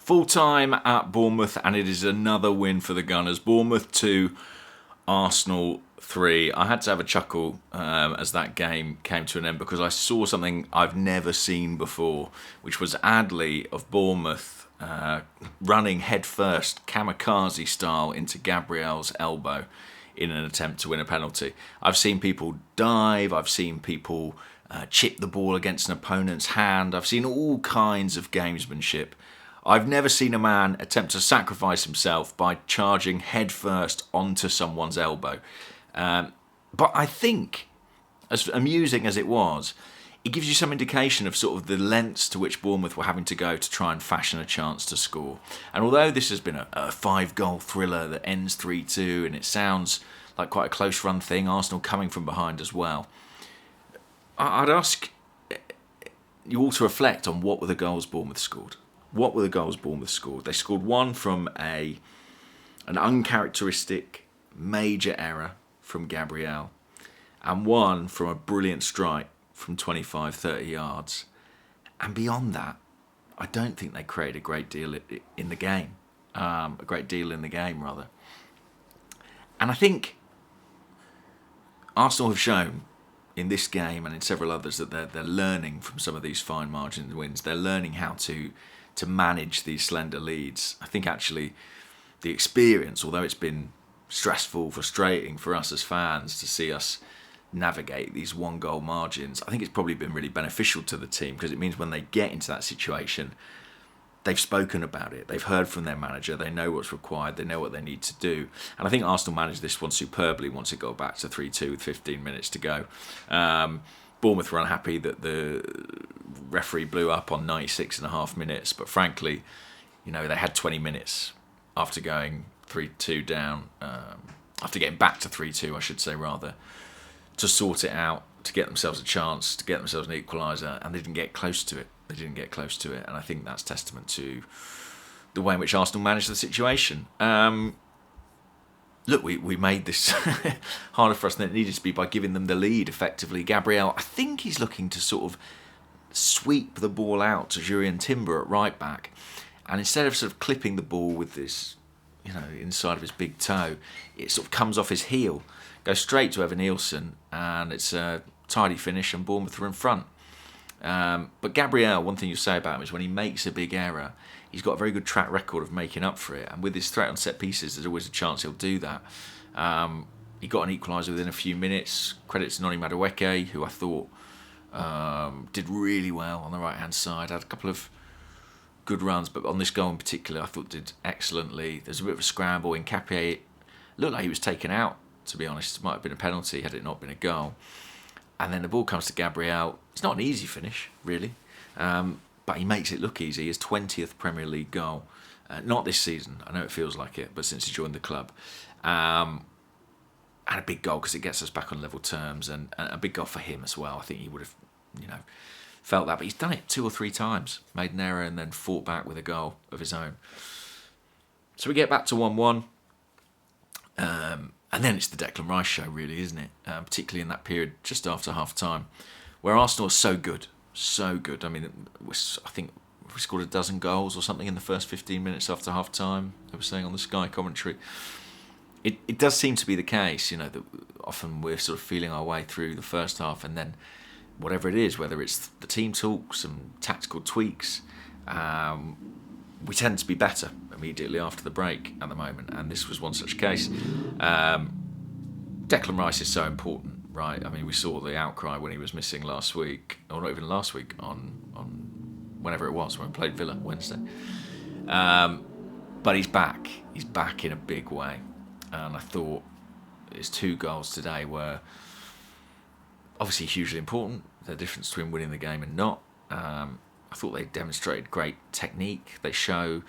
Full time at Bournemouth, and it is another win for the Gunners. Bournemouth 2, Arsenal 3. I had to have a chuckle as that game came to an end because I saw something I've never seen before, which was Adley of Bournemouth running headfirst, kamikaze style, into Gabriel's elbow in an attempt to win a penalty. I've seen people dive, I've seen people chip the ball against an opponent's hand, I've seen all kinds of gamesmanship. I've never seen a man attempt to sacrifice himself by charging headfirst onto someone's elbow. But I think, as amusing as it was, it gives you some indication of sort of the lengths to which Bournemouth were having to go to try and fashion a chance to score. And although this has been a 5-goal thriller that ends 3-2, and it sounds like quite a close run thing, Arsenal coming from behind as well, I'd ask you all to reflect on what were the goals Bournemouth scored. What were the goals Bournemouth scored? They scored one from an uncharacteristic major error from Gabriel, and one from a brilliant strike from 25, 30 yards. And beyond that, I don't think they created a great deal in the game. And I think Arsenal have shown in this game and in several others that they're learning from some of these fine margin wins. They're learning how to manage these slender leads. I think actually the experience, although it's been stressful, frustrating for us as fans to see us navigate these 1-goal margins, I think it's probably been really beneficial to the team because it means when they get into that situation, they've spoken about it, they've heard from their manager, they know what's required, they know what they need to do. And I think Arsenal managed this one superbly once it got back to 3-2 with 15 minutes to go. Bournemouth were unhappy that the referee blew up on 96.5 minutes, but frankly, they had 20 minutes after going 3-2 down, after getting back to 3-2, I should say rather, to sort it out, to get themselves a chance, to get themselves an equaliser, and they didn't get close to it. And I think that's testament to the way in which Arsenal managed the situation. Look, we made this harder for us than it needed to be by giving them the lead effectively. Gabriel, I think he's looking to sort of sweep the ball out to Jurrien Timber at right back, and instead of sort of clipping the ball with this, inside of his big toe, it sort of comes off his heel, goes straight to Evan Nielsen, and it's a tidy finish, and Bournemouth are in front. But Gabriel, one thing you say about him is when he makes a big error, he's got a very good track record of making up for it, and with his threat on set pieces, there's always a chance he'll do that. He got an equaliser within a few minutes. Credit to Noni Madueke, who I thought did really well on the right-hand side. Had a couple of good runs, but on this goal in particular, I thought did excellently. There's a bit of a scramble. Nketiah looked like he was taken out, to be honest. It might have been a penalty had it not been a goal. And then the ball comes to Gabriel. It's not an easy finish, really, but he makes it look easy. His 20th Premier League goal. Not this season, I know it feels like it, but since he joined the club. And a big goal because it gets us back on level terms, and a big goal for him as well. I think he would have, felt that, but he's done it 2 or 3 times, made an error and then fought back with a goal of his own. So we get back to 1-1, and then it's the Declan Rice show, really, isn't it? Particularly in that period just after half-time, where Arsenal is so good. I mean, I think we scored a dozen goals or something in the first 15 minutes after half-time, they were saying on the Sky commentary. It does seem to be the case, that often we're sort of feeling our way through the first half, and then whatever it is, whether it's the team talk, some tactical tweaks, we tend to be better immediately after the break at the moment, and this was one such case. Declan Rice is so important, right? I mean, we saw the outcry when he was missing last week, or not even last week, on whenever it was, when we played Villa Wednesday. But he's back. He's back in a big way. And I thought his 2 goals today were obviously hugely important. The difference between winning the game and not. I thought they demonstrated great technique. They show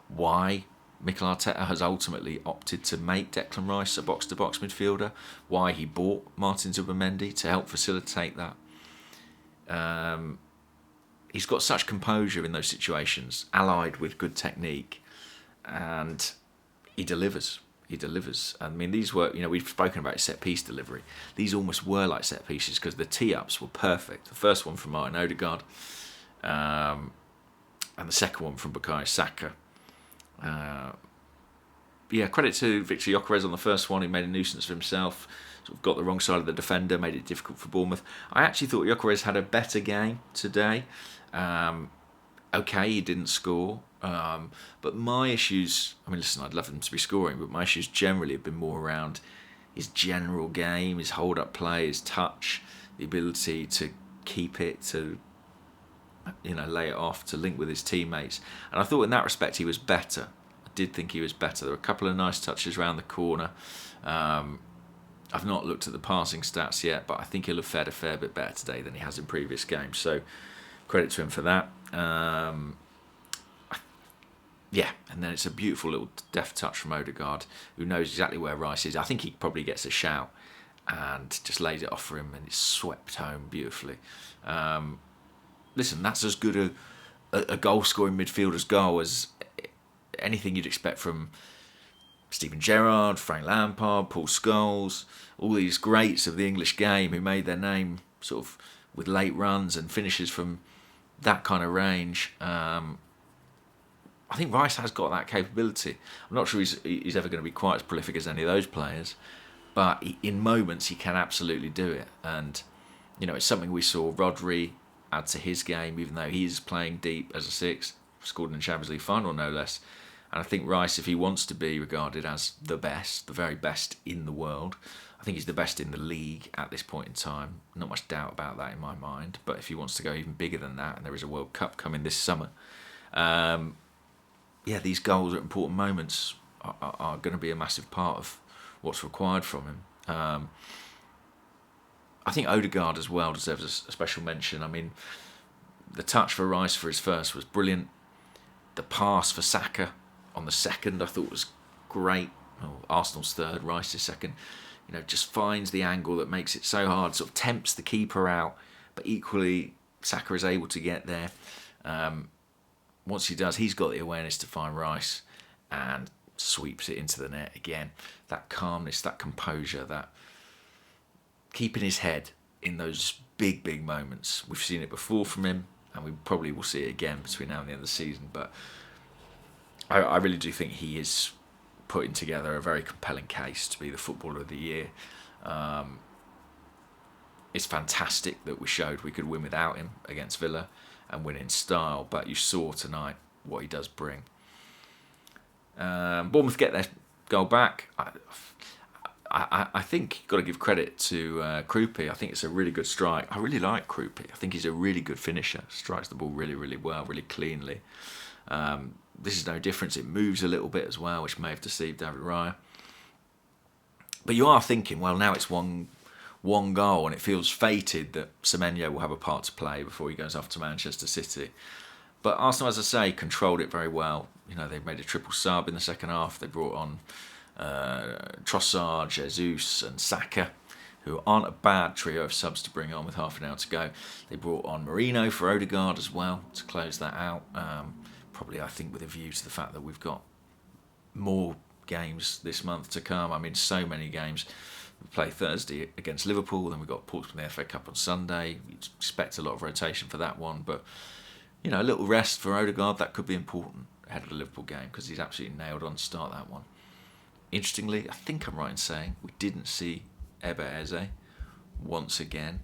why Mikel Arteta has ultimately opted to make Declan Rice a box-to-box midfielder, why he bought Martin Zubimendi to help facilitate that. He's got such composure in those situations, allied with good technique, and he delivers. I mean, these were, we've spoken about his set-piece delivery. These almost were like set-pieces because the tee-ups were perfect. The first one from Martin Odegaard, and the second one from Bukayo Saka. Yeah, credit to Victor Gyökeres on the first one. He made a nuisance of himself. Sort of got the wrong side of the defender, made it difficult for Bournemouth. I actually thought Gyökeres had a better game today. Okay, he didn't score. But my issues, I mean, listen, I'd love him to be scoring, but my issues generally have been more around his general game, his hold-up play, his touch, the ability to keep it, to lay it off, to link with his teammates. And I thought in that respect he was better. I did think he was better. There were a couple of nice touches around the corner. I've not looked at the passing stats yet, but I think he'll have fared a fair bit better today than he has in previous games. So credit to him for that. Yeah, and then it's a beautiful little deft touch from Odegaard, who knows exactly where Rice is. I think he probably gets a shout and just lays it off for him, and it's swept home beautifully. Listen, that's as good a goal-scoring midfielder's goal as anything you'd expect from Steven Gerrard, Frank Lampard, Paul Scholes, all these greats of the English game who made their name sort of with late runs and finishes from that kind of range. I think Rice has got that capability. I'm not sure he's ever going to be quite as prolific as any of those players, but in moments he can absolutely do it. And it's something we saw Rodri add to his game, even though he's playing deep as a six, scored in the Champions League final no less. And I think Rice, if he wants to be regarded as the best, the very best in the world, I think he's the best in the league at this point in time. Not much doubt about that in my mind. But if he wants to go even bigger than that, and there is a World Cup coming this summer, these goals at important moments are going to be a massive part of what's required from him. I think Odegaard as well deserves a special mention. I mean, the touch for Rice for his first was brilliant. The pass for Saka on the second I thought was great. Arsenal's third, Rice's second. Just finds the angle that makes it so hard, sort of tempts the keeper out, but equally Saka is able to get there. Once he does, he's got the awareness to find Rice and sweeps it into the net again. That calmness, that composure, that keeping his head in those big, big moments. We've seen it before from him, and we probably will see it again between now and the end of the season. But I really do think he is putting together a very compelling case to be the Footballer of the Year. It's fantastic that we showed we could win without him against Villa and win in style, but you saw tonight what he does bring. Bournemouth get their goal back. I think you've got to give credit to Krupi. I think it's a really good strike. I really like Krupi. I think he's a really good finisher. Strikes the ball really, really well, really cleanly. This is no difference. It moves a little bit as well, which may have deceived David Raya. But you are thinking, well, now it's one goal, and it feels fated that Semenyo will have a part to play before he goes off to Manchester City. But Arsenal, as I say, controlled it very well. They made a triple sub in the second half. They brought on Trossard, Jesus and Saka, who aren't a bad trio of subs to bring on with half an hour to go. They brought on Marino for Odegaard as well to close that out. Probably, I think, with a view to the fact that we've got more games this month to come. I mean, so many games. We play Thursday against Liverpool, then we've got Portsmouth in the FA Cup on Sunday. We expect a lot of rotation for that one, but a little rest for Odegaard, that could be important ahead of the Liverpool game, because he's absolutely nailed on to start that one. Interestingly, I think I'm right in saying we didn't see Eber Eze once again.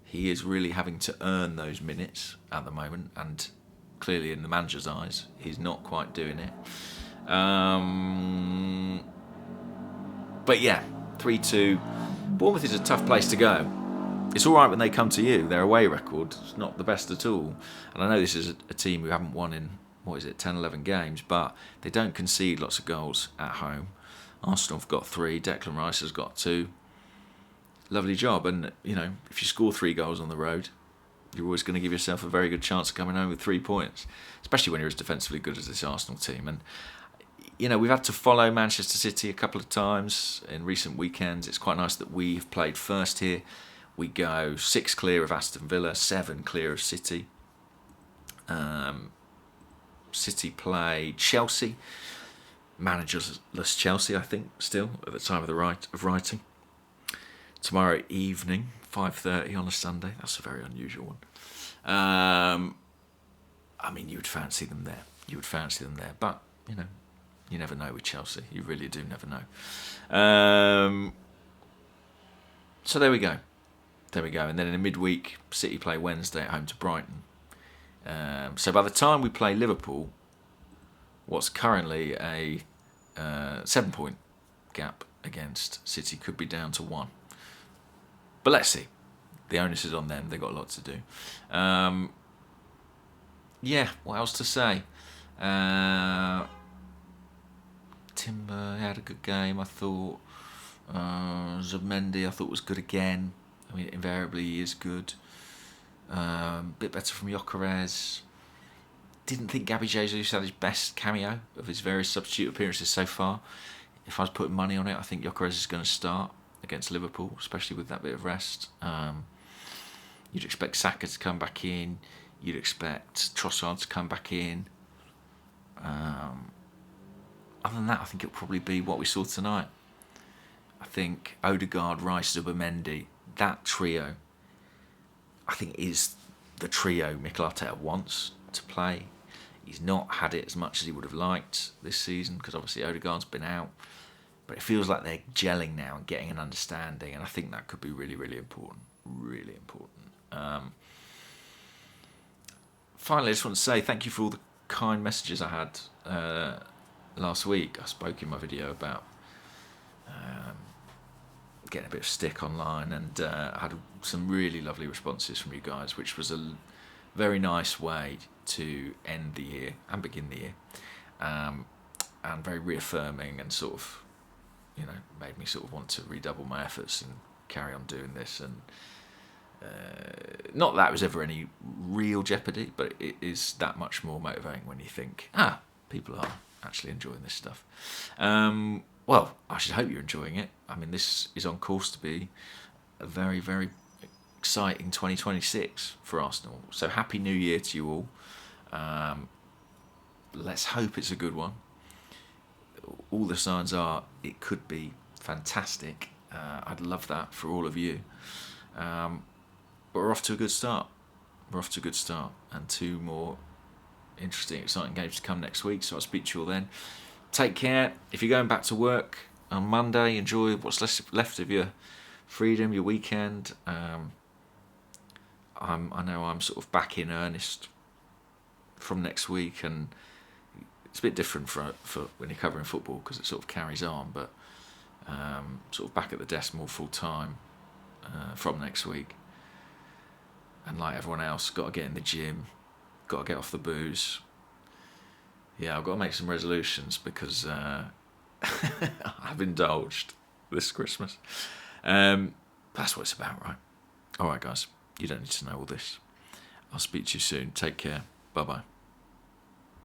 He is really having to earn those minutes at the moment, and clearly in the manager's eyes, he's not quite doing it. But yeah, 3-2. Bournemouth is a tough place to go. It's all right when they come to you. Their away record is not the best at all. And I know this is a team who haven't won in, 10, 11 games, but they don't concede lots of goals at home. Arsenal have got 3. Declan Rice has got 2. Lovely job. And, if you score 3 goals on the road, you're always going to give yourself a very good chance of coming home with 3 points, especially when you're as defensively good as this Arsenal team. And we've had to follow Manchester City a couple of times in recent weekends. It's quite nice that we've played first here. We go 6 clear of Aston Villa, 7 clear of City. City play Chelsea, managerless Chelsea, I think, still at the time of writing. Tomorrow evening, 5:30 on a Sunday. That's a very unusual one. I mean, you would fancy them there. you would fancy them there. But, you never know with Chelsea. You really do never know. So there we go. And then in the midweek, City play Wednesday at home to Brighton. So by the time we play Liverpool, what's currently a 7-point gap against City could be down to 1. But let's see. The onus is on them. They've got a lot to do. What else to say? Timber had a good game, I thought. Zubimendi, I thought, was good again. I mean, invariably he is good. Bit better from Gyökeres. Didn't think Gabby Jesus had his best cameo of his various substitute appearances so far. If I was putting money on it, I think Gyökeres is going to start against Liverpool, especially with that bit of rest. You'd expect Saka to come back in. You'd expect Trossard to come back in. Other than that, I think it'll probably be what we saw tonight. I think Odegaard, Rice, Zubimendi, that trio, I think is the trio Mikel Arteta wants to play. He's not had it as much as he would have liked this season because obviously Odegaard's been out. But it feels like they're gelling now and getting an understanding, and I think that could be really, really important. Really important. Finally, I just want to say thank you for all the kind messages I had last week. I spoke in my video about getting a bit of stick online, and I had some really lovely responses from you guys, which was a very nice way to end the year and begin the year, and very reaffirming, and sort of, made me sort of want to redouble my efforts and carry on doing this. And not that it was ever any real jeopardy, but it is that much more motivating when you think, people are actually enjoying this stuff. Well, I should hope you're enjoying it. I mean, this is on course to be a very, very exciting 2026 for Arsenal. So happy New Year to you all. Let's hope it's a good one. All the signs are it could be fantastic. I'd love that for all of you. But we're off to a good start. And 2 more interesting, exciting games to come next week. So I'll speak to you all then. Take care. If you're going back to work on Monday, enjoy what's left of your freedom, your weekend. I know I'm sort of back in earnest from next week, and it's a bit different for when you're covering football because it sort of carries on, but sort of back at the desk more full time from next week. And like everyone else, got to get in the gym, got to get off the booze. Yeah, I've got to make some resolutions because I've indulged this Christmas. That's what it's about, right? All right, guys, you don't need to know all this. I'll speak to you soon. Take care. Bye-bye.